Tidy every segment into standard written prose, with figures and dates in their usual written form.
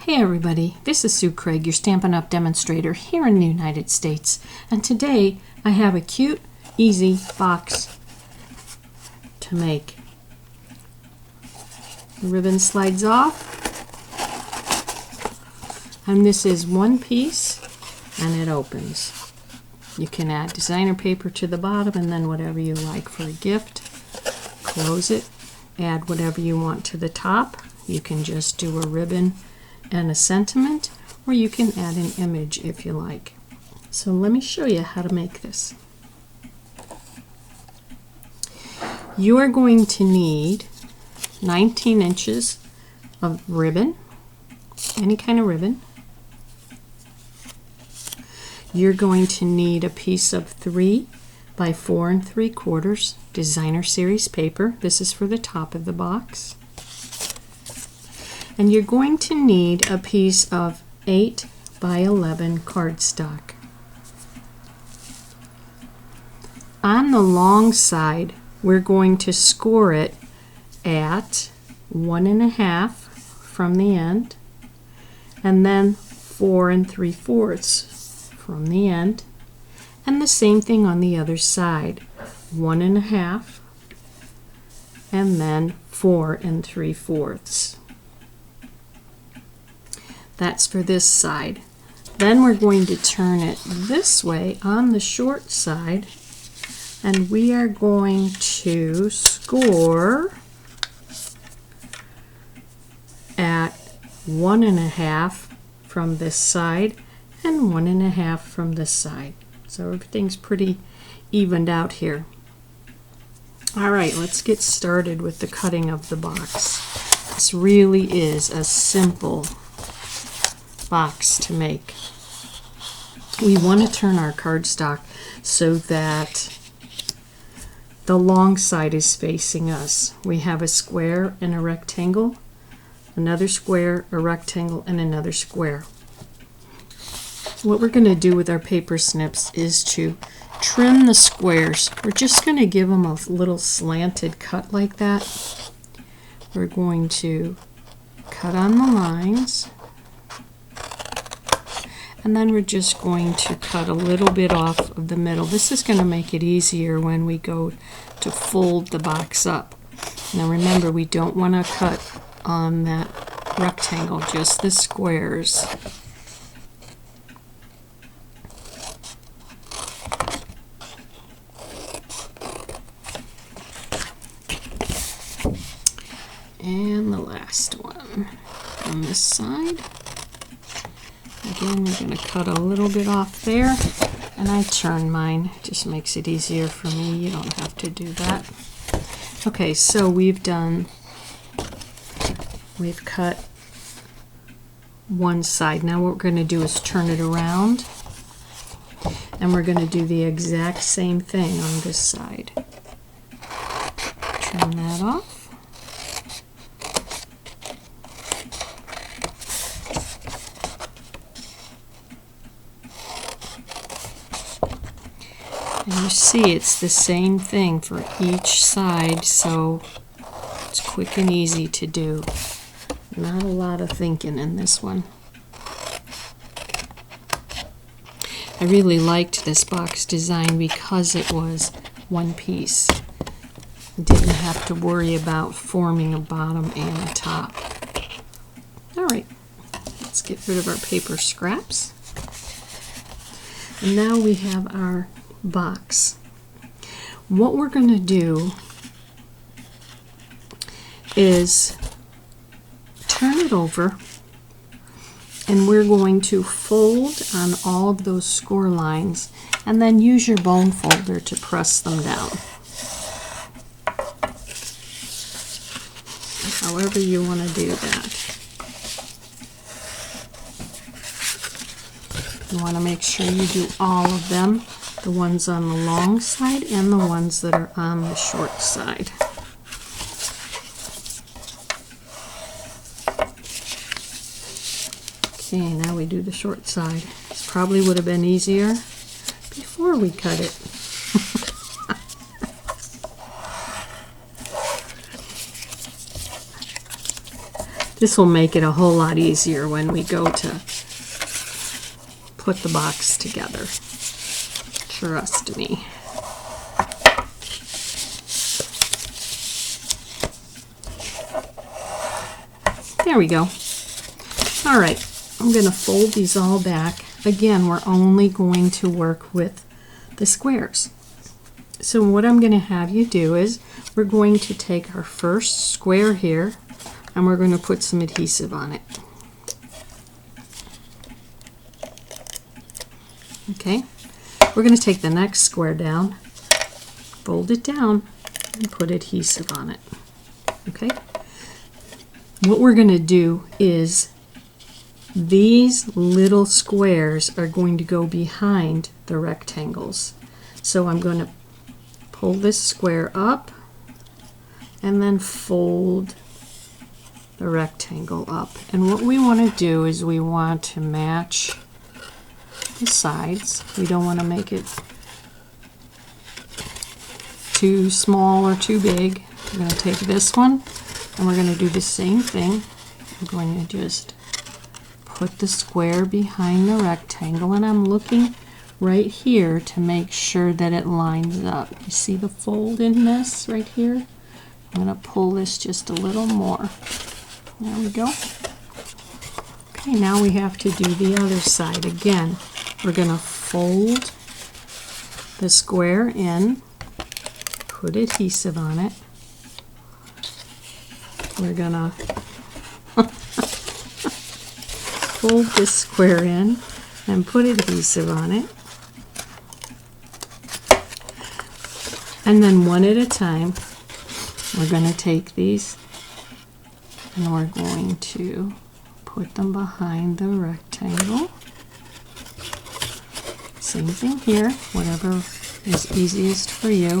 Hey everybody, this is Sue Craig, your Stampin' Up! Demonstrator here in the United States. And today I have a cute, easy box to make. The ribbon slides off. And this is one piece and it opens. You can add designer paper to the bottom and then whatever you like for a gift. Close it, add whatever you want to the top. You can just do a ribbon and a sentiment, or you can add an image if you like. So let me show you how to make this. You are going to need 19 inches of ribbon, any kind of ribbon. You're going to need a piece of 3 by 4 3/4 designer series paper. This is for the top of the box. And you're going to need a piece of 8 by 11 cardstock. On the long side, we're going to score it at 1 1/2 from the end, and then 4 3/4 from the end, and the same thing on the other side, 1 1/2, and then 4 3/4. That's for this side. Then we're going to turn it this way on the short side, and we are going to score at 1 1/2 from this side and 1 1/2 from this side. So everything's pretty evened out here. All right, let's get started with the cutting of the box. This really is a simple box to make. We want to turn our cardstock so that the long side is facing us. We have a square and a rectangle, another square, a rectangle, and another square. What we're going to do with our paper snips is to trim the squares. We're just going to give them a little slanted cut like that. We're going to cut on the lines, and then we're just going to cut a little bit off of the middle. This is going to make it easier when we go to fold the box up. Now remember, we don't want to cut on that rectangle, just the squares. And the last one on this side. Again, we're going to cut a little bit off there, and I turn mine. It just makes it easier for me. You don't have to do that. Okay, so we've cut one side. Now what we're going to do is turn it around, and we're going to do the exact same thing on this side. Trim that off. And you see it's the same thing for each side, so it's quick and easy to do. Not a lot of thinking in this one. I really liked this box design because it was one piece. I didn't have to worry about forming a bottom and a top. Alright, let's get rid of our paper scraps. And now we have our box. What we're going to do is turn it over, and we're going to fold on all of those score lines, and then use your bone folder to press them down. However you want to do that. You want to make sure you do all of them, the ones on the long side and the ones that are on the short side. Okay, now we do the short side. This probably would have been easier before we cut it. This will make it a whole lot easier when we go to put the box together. Trust me. There we go. All right, I'm going to fold these all back. Again, we're only going to work with the squares. So what I'm going to have you do is we're going to take our first square here and we're going to put some adhesive on it. Okay, we're going to take the next square down, fold it down, and put adhesive on it. Okay, what we're going to do is these little squares are going to go behind the rectangles. So I'm going to pull this square up and then fold the rectangle up. And what we want to do is we want to match the sides. We don't want to make it too small or too big. We're going to take this one and we're going to do the same thing. We're going to just put the square behind the rectangle, and I'm looking right here to make sure that it lines up. You see the fold in this right here? I'm going to pull this just a little more. There we go. Okay, now we have to do the other side again. We're going to fold the square in, put adhesive on it. We're going to fold this square in and put adhesive on it. And then one at a time, we're going to take these and we're going to put them behind the rectangle. Same thing here, whatever is easiest for you.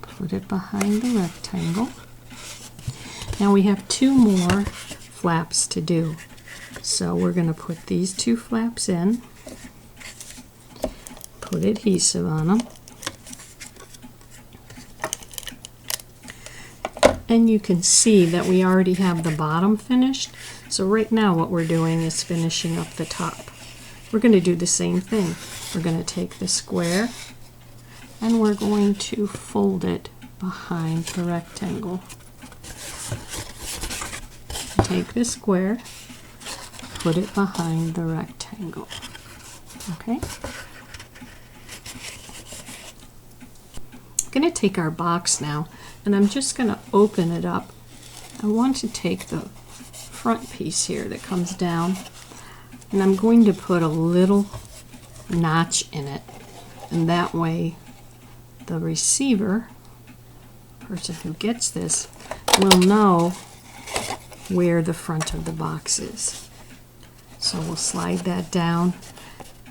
Put it behind the rectangle. Now we have two more flaps to do. So we're going to put these two flaps in, put adhesive on them, and you can see that we already have the bottom finished. So right now what we're doing is finishing up the top. We're going to do the same thing. We're going to take the square and we're going to fold it behind the rectangle. Take the square, put it behind the rectangle. Okay? I'm going to take our box now and I'm just going to open it up. I want to take the front piece here that comes down and I'm going to put a little notch in it, and that way the receiver, person who gets this, will know where the front of the box is. So we'll slide that down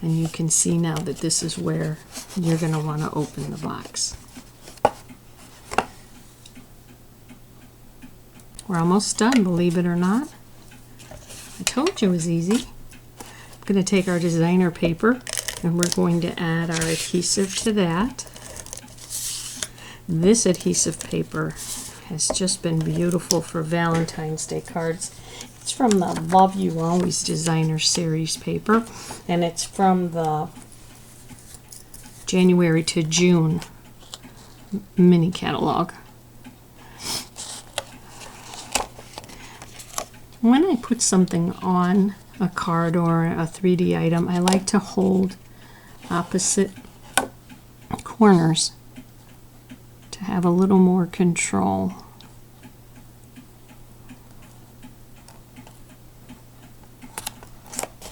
and you can see now that this is where you're going to want to open the box. We're almost done, believe it or not. I told you it was easy. I'm going to take our designer paper and we're going to add our adhesive to that. This adhesive paper has just been beautiful for Valentine's Day cards. It's from the Love You Always Designer Series paper, and it's from the January to June mini catalog. When I put something on a card or a 3D item, I like to hold opposite corners to have a little more control.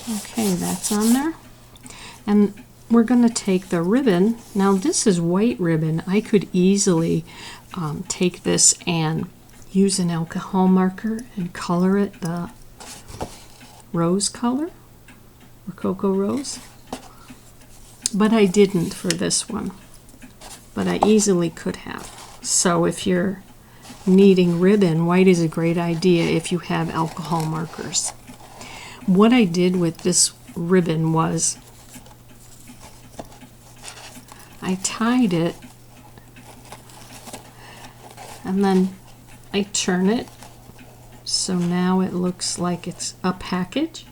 Okay, that's on there. And we're going to take the ribbon. Now this is white ribbon. I could easily take this and use an alcohol marker and color it the rose color, Rococo Rose. But I didn't for this one. But I easily could have. So if you're needing ribbon, white is a great idea if you have alcohol markers. What I did with this ribbon was I tied it and then I turn it So now it looks like it's a package.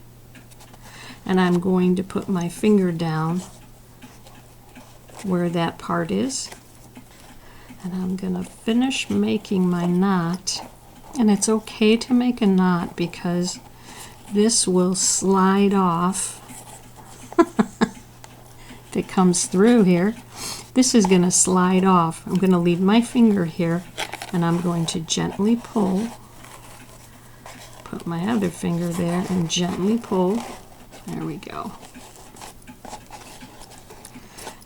And I'm going to put my finger down where that part is. And I'm going to finish making my knot. And it's okay to make a knot because this will slide off. If it comes through here, this is going to slide off. I'm going to leave my finger here and I'm going to gently pull. Put my other finger there and gently pull. There we go.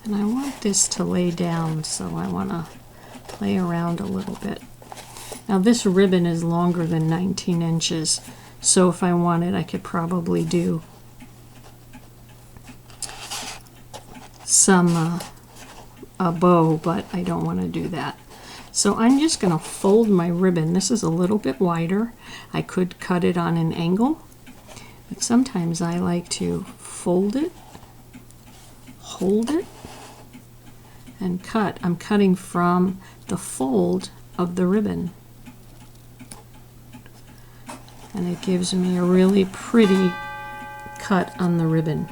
And I want this to lay down, so I want to play around a little bit. Now this ribbon is longer than 19 inches, so if I wanted, I could probably do some a bow, but I don't want to do that. So I'm just going to fold my ribbon. This is a little bit wider. I could cut it on an angle, but sometimes I like to fold it, hold it, and cut. I'm cutting from the fold of the ribbon. And it gives me a really pretty cut on the ribbon.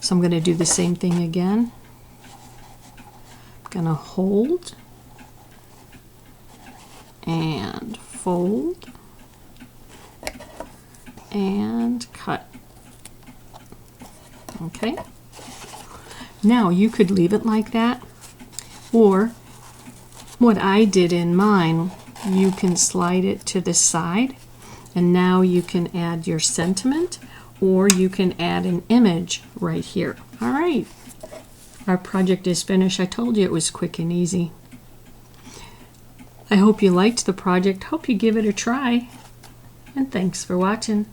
So I'm going to do the same thing again. I'm going to hold and fold and cut. Okay. Now you could leave it like that, or what I did in mine, you can slide it to the side, and now you can add your sentiment, or you can add an image right here. All right, our project is finished. I told you it was quick and easy. I hope you liked the project. Hope you give it a try, and thanks for watching.